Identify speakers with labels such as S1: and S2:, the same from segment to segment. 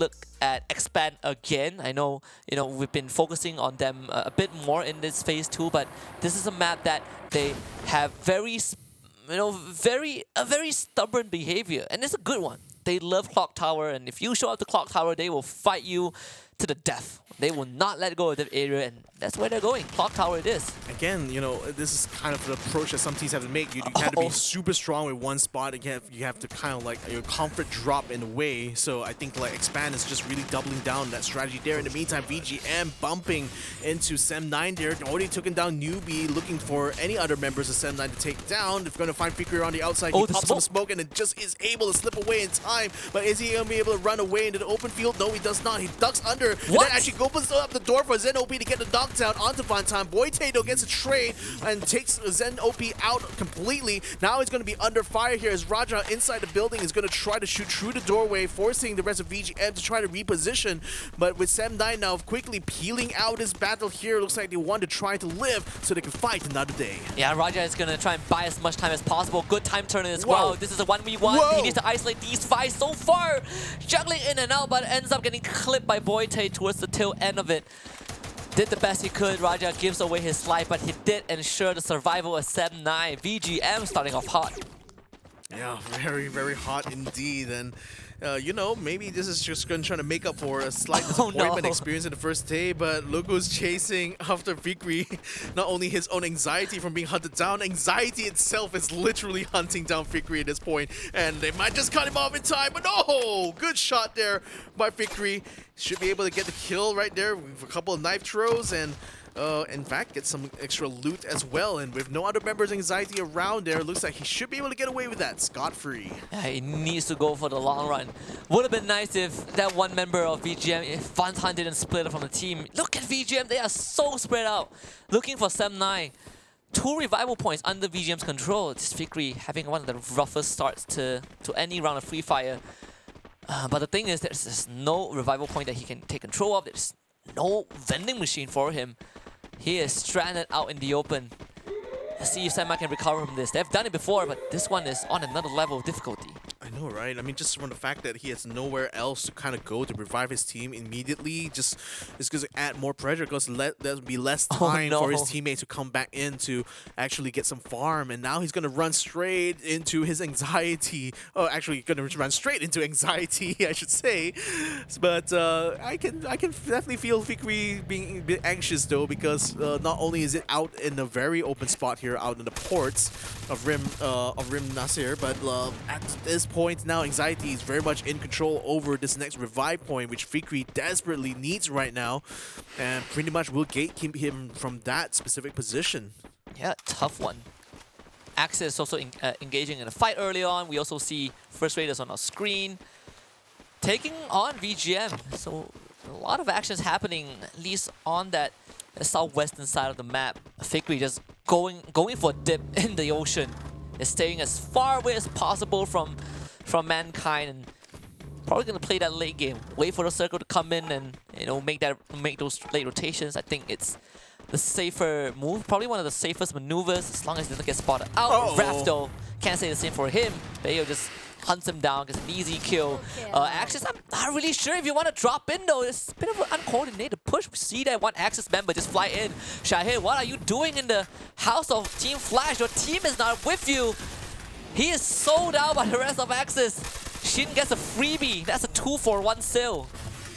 S1: look at Expand again. I know, we've been focusing on them a bit more in this phase 2, but this is a map that they have very stubborn behavior, and it's a good one. They love Clock Tower, and if you show up to Clock Tower, they will fight you to the death. They will not let go of that area, and that's where they're going. Clock Tower it is.
S2: Again, this is kind of the approach that some teams have to make. You have to be super strong with one spot. Again, you have to kind of like your comfort drop in a way. So I think like Expand is just really doubling down that strategy there. In the meantime, VGM bumping into Sem9 there. Already taken down Newbie, looking for any other members of Sem9 to take down. They're going to find Fikri on the outside. He pops some smoke and it just is able to slip away in time. But is he going to be able to run away into the open field? No, he does not. He ducks under. And then actually opens up the door for Zen OP to get the knockdown onto Vantan. Boyte though gets a trade and takes Zen OP out completely. Now he's going to be under fire here as Raja inside the building is going to try to shoot through the doorway, forcing the rest of VGM to try to reposition. But with Sem9 now quickly peeling out his battle here, looks like they want to try to live so they can fight another day.
S1: Yeah, Raja is going to try and buy as much time as possible. Good time turning as well. This is a 1v1. He needs to isolate these five so far. Juggling in and out, but ends up getting clipped by Boyte towards the tail end of it. Did the best he could. Raja gives away his life, but he did ensure the survival of Sem9. VGM starting off hot.
S2: Yeah, very, very hot indeed. And maybe this is just going to try to make up for a slight disappointment experience in the first day, but look who's chasing after Fikri. Not only his own anxiety from being hunted down, anxiety itself is literally hunting down Fikri at this point, and they might just cut him off in time, but no! Good shot there by Fikri. Should be able to get the kill right there with a couple of knife throws, and in fact, get some extra loot as well. And with no other members' anxiety around there, looks like he should be able to get away with that scot-free.
S1: Yeah, he needs to go for the long run. Would have been nice if that one member of VGM, if Vantan didn't split up from the team. Look at VGM, they are so spread out. Looking for Sem9. 2 revival points under VGM's control. Just Fikri having one of the roughest starts to any round of Free Fire. But the thing is, there's no revival point that he can take control of. There's no vending machine for him. He is stranded out in the open. Let's see if Sem9 can recover from this. They've done it before, but this one is on another level of difficulty.
S2: I know, right? I mean, just from the fact that he has nowhere else to kind of go to revive his team immediately, just it's going to add more pressure because there'll be less time for his teammates to come back in to actually get some farm. And now he's going to run straight into his anxiety. Oh, actually, going to run straight into anxiety, I should say. But I can definitely feel Fikri being a bit anxious though, because not only is it out in a very open spot here, out in the ports of Rim Nasir, but at this point now, anxiety is very much in control over this next revive point, which Fikri desperately needs right now, and pretty much will gatekeep him from that specific position.
S1: Yeah, tough one. Axis also engaging in a fight early on. We also see First Raiders on our screen taking on VGM. So a lot of actions happening, at least on that southwestern side of the map. Fikri just going for a dip in the ocean. Is staying as far away as possible from mankind, and probably gonna play that late game. Wait for the circle to come in and make those late rotations. I think it's the safer move, probably one of the safest maneuvers as long as he doesn't get spotted out. Raph though, can't say the same for him. Bayo just hunts him down, gets an easy kill. Axis, I'm not really sure if you want to drop in though. It's a bit of an uncoordinated push. We see that one Axis member just fly in. Shahir, what are you doing in the house of Team Flash? Your team is not with you. He is sold out by the rest of Axis. Shin gets a freebie. That's a 2-for-1 sale.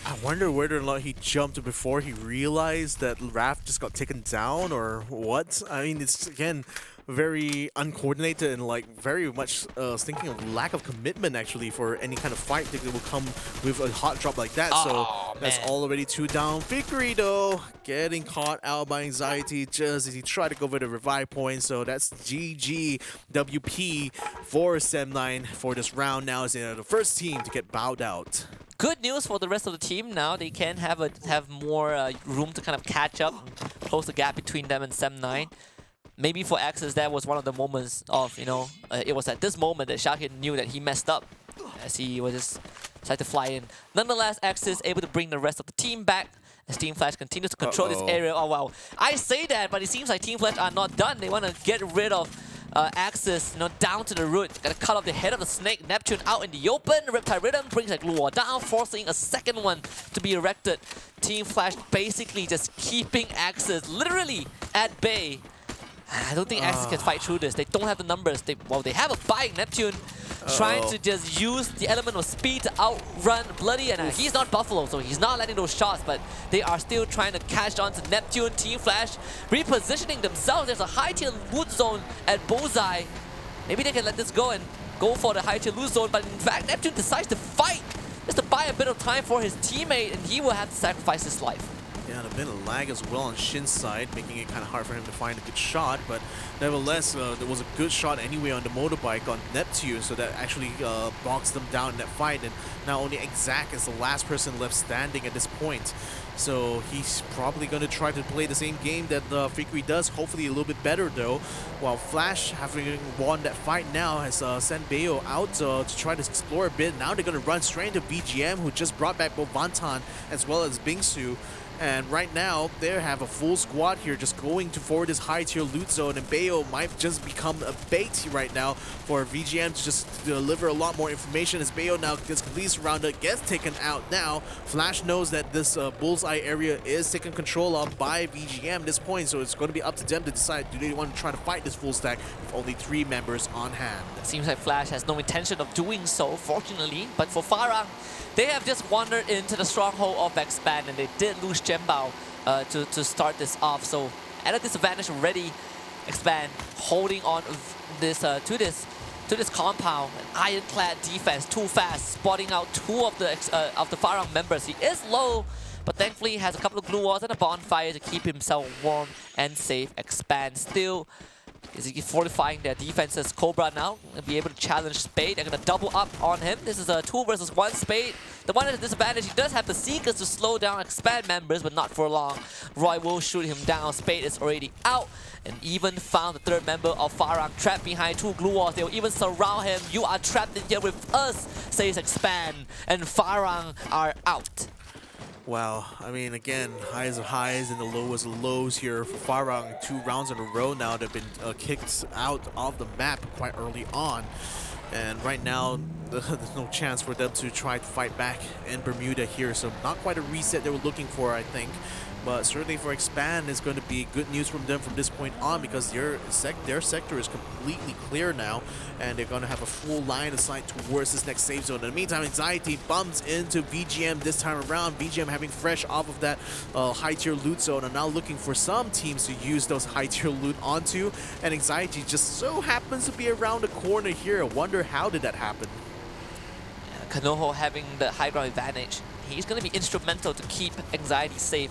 S2: I wonder whether or not he jumped before he realized that Raph just got taken down or what. I mean, it's again very uncoordinated and like very much thinking of lack of commitment actually for any kind of fight that will come with a hot drop like that. So that's already 2 down. Fikri though getting caught out by anxiety just as he tried to go for the revive point. So that's GG WP for Sem9 for this round. Now is the first team to get bowed out.
S1: Good news for the rest of the team now. They can have more room to kind of catch up, close the gap between them and Sem9. Maybe for Axis, that was one of the moments of, it was at this moment that Shahid knew that he messed up as he was just tried to fly in. Nonetheless, Axis able to bring the rest of the team back as Team Flash continues to control this area. Oh wow, I say that, but it seems like Team Flash are not done. They want to get rid of Axis, down to the root. Gotta cut off the head of the snake. Neptune out in the open. Riptide Rhythm brings that glue wall down, forcing a second one to be erected. Team Flash basically just keeping Axis literally at bay. I don't think Axis can fight through this. They don't have the numbers. They have a bike. Neptune trying to just use the element of speed to outrun Bloody, and he's not Buffalo, so he's not letting those shots, but they are still trying to catch on to Neptune. Team Flash repositioning themselves. There's a high tier loot zone at Bullseye. Maybe they can let this go and go for the high tier loot zone, but in fact Neptune decides to fight just to buy a bit of time for his teammate, and he will have to sacrifice his life.
S2: Yeah, and a bit of lag as well on Shin's side, making it kind of hard for him to find a good shot. But nevertheless, there was a good shot anyway on the motorbike on Neptune, so that actually boxed them down in that fight. And now only Exact is the last person left standing at this point. So he's probably going to try to play the same game that Freakery does, hopefully a little bit better though. While Flash, having won that fight now, has sent Bayo out to try to explore a bit. Now they're going to run straight into VGM, who just brought back both Vantan as well as Bingsu. And right now, they have a full squad here just going to forward this high tier loot zone, and Bayo might just become a bait right now for VGM to just deliver a lot more information as Bayo now gets completely surrounded, gets taken out now. Flash knows that this bullseye area is taken control of by VGM at this point, so it's going to be up to them to decide, do they want to try to fight this full stack with only 3 members on hand.
S1: Seems like Flash has no intention of doing so, fortunately, but for Farang, they have just wandered into the stronghold of Expand, and they did lose Jembao to start this off. So at a disadvantage already, Expand holding on this to this compound. An ironclad defense, too fast, spotting out 2 of the Farang members. He is low, but thankfully he has a couple of glue walls and a bonfire to keep himself warm and safe. Expand still is he fortifying their defenses. Cobra now will be able to challenge Spade. They're going to double up on him. This is a 2 versus 1 Spade. The one at a disadvantage, he does have the Seekers to slow down Expand members, but not for long. Roy will shoot him down. Spade is already out, and even found the 3rd member of Farang trapped behind 2 glue walls. They will even surround him. You are trapped in here with us, says Expand, and Farang are out.
S2: Wow, I mean, again, highs of highs and the lowest of lows here for Farang. 2 rounds in a row now. They've been kicked out of the map quite early on. And right now, there's no chance for them to try to fight back in Bermuda here. So not quite a reset they were looking for, I think. But certainly for Expand, it's going to be good news from them from this point on, because their sector is completely clear now, and they're going to have a full line of sight towards this next save zone. In the meantime, Anxiety bumps into VGM this time around. VGM having fresh off of that high tier loot zone, and now looking for some teams to use those high tier loot onto, and Anxiety just so happens to be around the corner here. I wonder how did that happen?
S1: Yeah, Kanoho having the high ground advantage. He's going to be instrumental to keep Anxiety safe,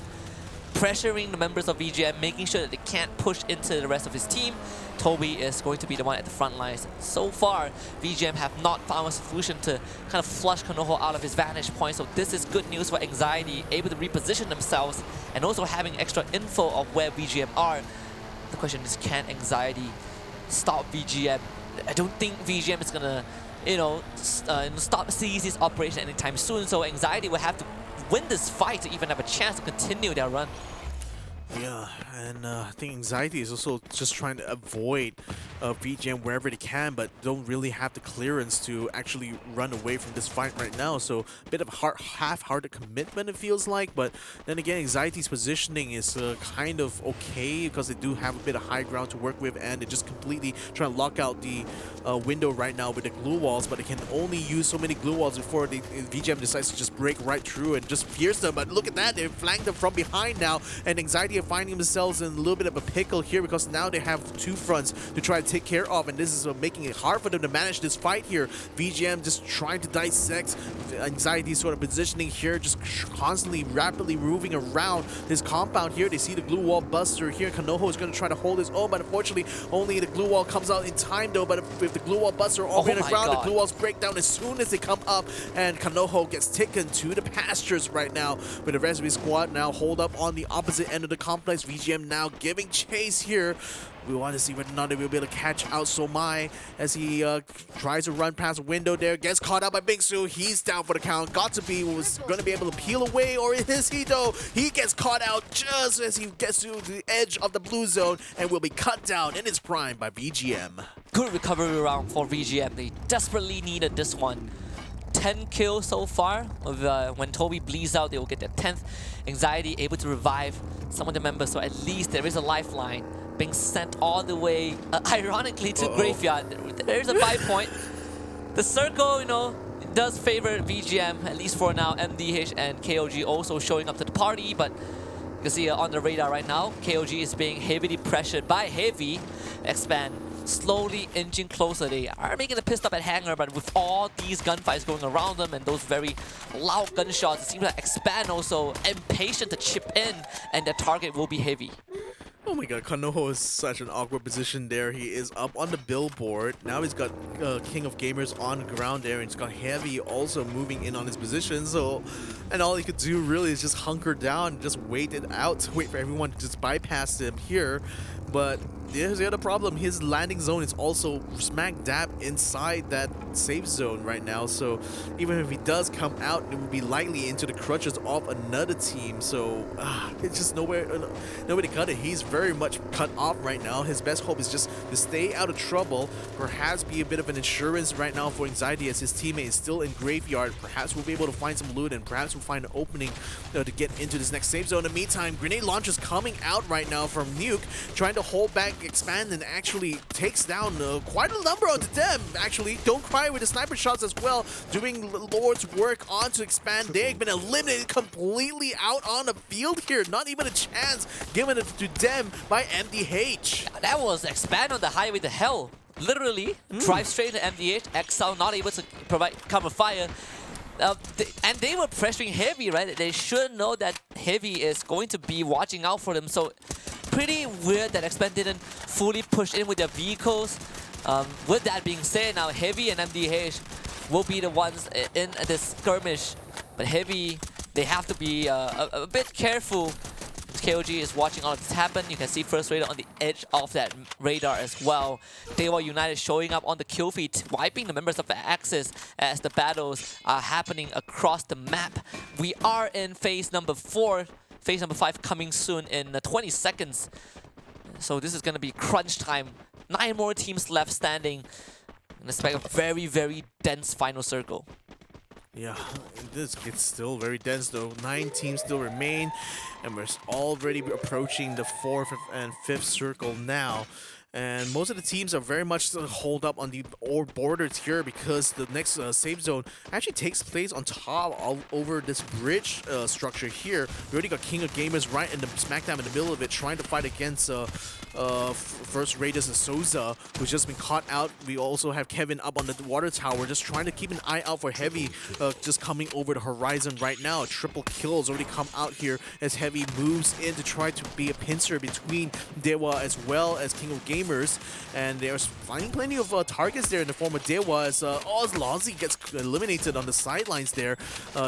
S1: pressuring the members of VGM, making sure that they can't push into the rest of his team. Toby is going to be the one at the front lines. So far, VGM have not found a solution to kind of flush Kanoho out of his vantage point, so this is good news for Anxiety, able to reposition themselves and also having extra info of where VGM are. The question is, can Anxiety stop VGM? I don't think VGM is gonna, stop seize this operation anytime soon, so Anxiety will have to win this fight to even have a chance to continue their run.
S2: Yeah, and I think Anxiety is also just trying to avoid VGM wherever they can, but don't really have the clearance to actually run away from this fight right now. So a bit of a half-hearted commitment, it feels like. But then again, Anxiety's positioning is kind of okay, because they do have a bit of high ground to work with, and they just completely trying to lock out the window right now with the glue walls. But they can only use so many glue walls before VGM decides to just break right through and just pierce them. But look at that, they flanked them from behind now, and Anxiety are finding themselves in a little bit of a pickle here, because now they have 2 fronts to try to take care of, and this is making it hard for them to manage this fight here. VGM just trying to dissect Anxiety sort of positioning here, just constantly rapidly moving around this compound here. They see the glue wall buster here. Kanoho is going to try to hold his own, but unfortunately only the glue wall comes out in time though. But if the glue wall buster all on the ground, the glue walls break down as soon as they come up, and Kanoho gets taken to the pastures right now, with the rest of his squad now hold up on the opposite end of the complex. VGM now giving chase here. We want to see whether or not they will be able to catch out Sem9 as he tries to run past the window there. Gets caught out by Bingsu. He's down for the count. Got to be, was going to be able to peel away, or is he though? He gets caught out just as he gets to the edge of the blue zone and will be cut down in his prime by VGM.
S1: good recovery round for VGM. They desperately needed this one. 10 kills so far. When Toby bleeds out, they will get their 10th. Anxiety able to revive some of the members, so at least there is a lifeline being sent all the way, ironically, to Graveyard. There is a 5-point. The circle, you know, does favor VGM, at least for now. MDH and KOG also showing up to the party, but you can see on the radar right now, KOG is being heavily pressured by Heavy. Expand slowly inching closer. They are making a pissed up at Hangar, but with all these gunfights going around them and those very loud gunshots, it seems like Expand also impatient to chip in, and their target will be Heavy.
S2: Oh my god, Kanoho is such an awkward position there. He is up on the billboard. Now he's got King of Gamers on the ground there, and he's got Heavy also moving in on his position. So, and all he could do really is just hunker down and just wait it out, wait for everyone to just bypass him here. But here's the other problem. His landing zone is also smack dab inside that safe zone right now. So even if he does come out, it would be likely into the crutches of another team. So it's just nowhere to cut it. He's very much cut off right now. His best hope is just to stay out of trouble. Perhaps be a bit of an insurance right now for Anxiety as his teammate is still in Graveyard. Perhaps we'll be able to find some loot, and perhaps we'll find an opening to get into this next safe zone. In the meantime, grenade launchers coming out right now from Nuke, trying to hold back Expand, and actually takes down quite a number onto them. Actually, Don't Cry with the sniper shots as well, doing Lord's work onto Expand. They've been eliminated completely out on the field here. Not even a chance given it to them by MDH.
S1: That was Expand on the highway to hell. Literally, drive straight to MDH. Exile not able to provide cover fire. And they were pressuring Heavy, right? They should know that Heavy is going to be watching out for them. So pretty weird that Expand didn't fully push in with their vehicles. With that being said, now Heavy and MDH will be the ones in this skirmish. But Heavy, they have to be a bit careful. KOG is watching all of this happen. You can see First Raider on the edge of that radar as well. Dewa United showing up on the kill feed, wiping the members of the Axis as the battles are happening across the map. We are in phase number 4. Phase number 5 coming soon in 20 seconds. So this is going to be crunch time. 9 more teams left standing. And expect a very, very dense final circle.
S2: Yeah, this gets still very dense though. 9 teams still remain, and we're already approaching the 4th and 5th circle now. And most of the teams are very much holed up on the borders here because the next safe zone actually takes place on top all over this bridge structure here. We already got King of Gamers right in the smack dab in the middle of it, trying to fight against First Raiders and Souza, who's just been caught out. We also have Kevin up on the water tower, just trying to keep an eye out for Heavy, just coming over the horizon right now. A triple kill has already come out here as Heavy moves in to try to be a pincer between Dewa as well as King of Gamers. And they're finding plenty of targets there in the form of Dewa as Ozlozzy gets eliminated on the sidelines there,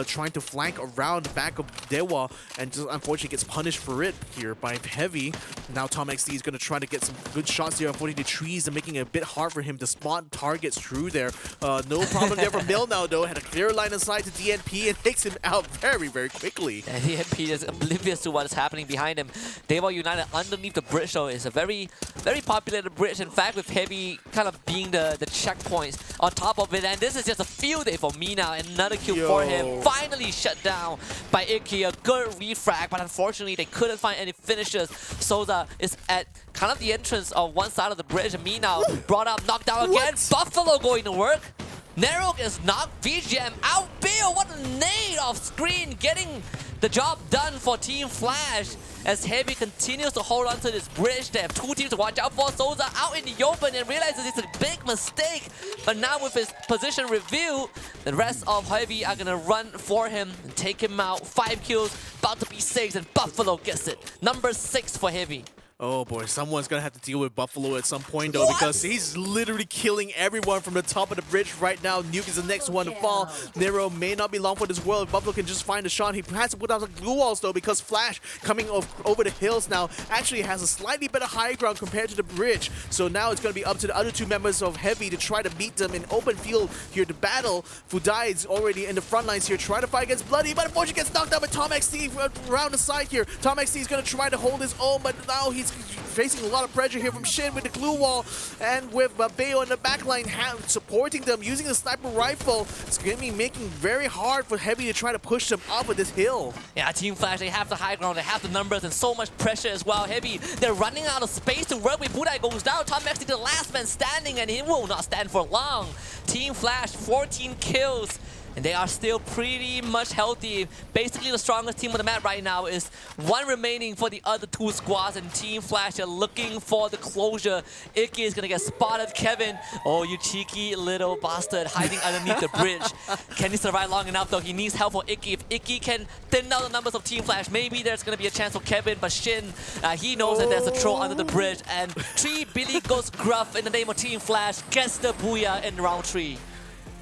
S2: trying to flank around the back of Dewa, and just unfortunately gets punished for it here by Heavy. Now Tom XD is going to try to get some good shots here. Unfortunately, the trees are making it a bit hard for him to spot targets through there. No problem there for Mill now though. Had a clear line of sight to DNP and takes him out very, very quickly.
S1: And DNP is oblivious to what is happening behind him. Dewa United underneath the bridge though is a very, very populated bridge. In fact, with Heavy kind of being the checkpoints on top of it. And this is just a field day for me now. Another kill for him. Finally shut down by Icky. A good refrag, but unfortunately they couldn't find any finishes. Souza is at kind of the entrance of one side of the bridge. And me now brought up, knocked down again. Buffalo going to work. Nerok is knocked. VGM out. Bill, what a nade off screen, getting the job done for Team Flash. As Heavy continues to hold on to this bridge, they have 2 teams to watch out for. Souza out in the open and realizes it's a big mistake. But now with his position review, the rest of Heavy are going to run for him and take him out. 5 kills, about to be 6, and Buffalo gets it. Number 6 for Heavy.
S2: Oh boy, someone's gonna have to deal with Buffalo at some point though, because he's literally killing everyone from the top of the bridge right now. Nuke is the next one to fall. Nero may not be long for this world. Buffalo can just find a shot. He has to put out some glue walls though, because Flash coming over the hills now actually has a slightly better high ground compared to the bridge. So now it's gonna be up to the other 2 members of Heavy to try to beat them in open field here to battle. Fudai is already in the front lines here, trying to fight against Bloody, but unfortunately gets knocked out by Tom XD around the side here. Tom XD is gonna try to hold his own, but now he's he's facing a lot of pressure here from Shin with the glue wall, and with Bayo on the backline supporting them, using the sniper rifle. It's going to be making very hard for Heavy to try to push them up with this hill.
S1: Yeah, Team Flash, they have the high ground, they have the numbers, and so much pressure as well. Heavy, they're running out of space to work with. Budai goes down, Tom Max the last man standing, and he will not stand for long. Team Flash, 14 kills. And they are still pretty much healthy. Basically, the strongest team on the map right now is one remaining for the other two squads, and Team Flash are looking for the closure. Icky is gonna get spotted. Kevin, oh, you cheeky little bastard, hiding underneath the bridge. Can he survive long enough though? He needs help for Icky. If Icky can thin down the numbers of Team Flash, maybe there's gonna be a chance for Kevin, but Shin, he knows that there's a troll under the bridge, and 3 Billy goes gruff in the name of Team Flash, gets the booyah in round 3.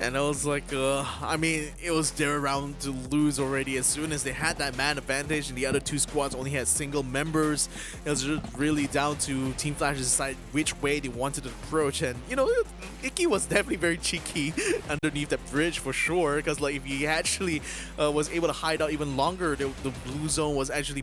S2: And I was like, I mean, it was their round to lose already. As soon as they had that man advantage and the other two squads only had single members, it was just really down to Team Flash to decide which way they wanted to approach. And, you know, Icky was definitely very cheeky underneath that bridge for sure, because like if he actually was able to hide out even longer, the blue zone was actually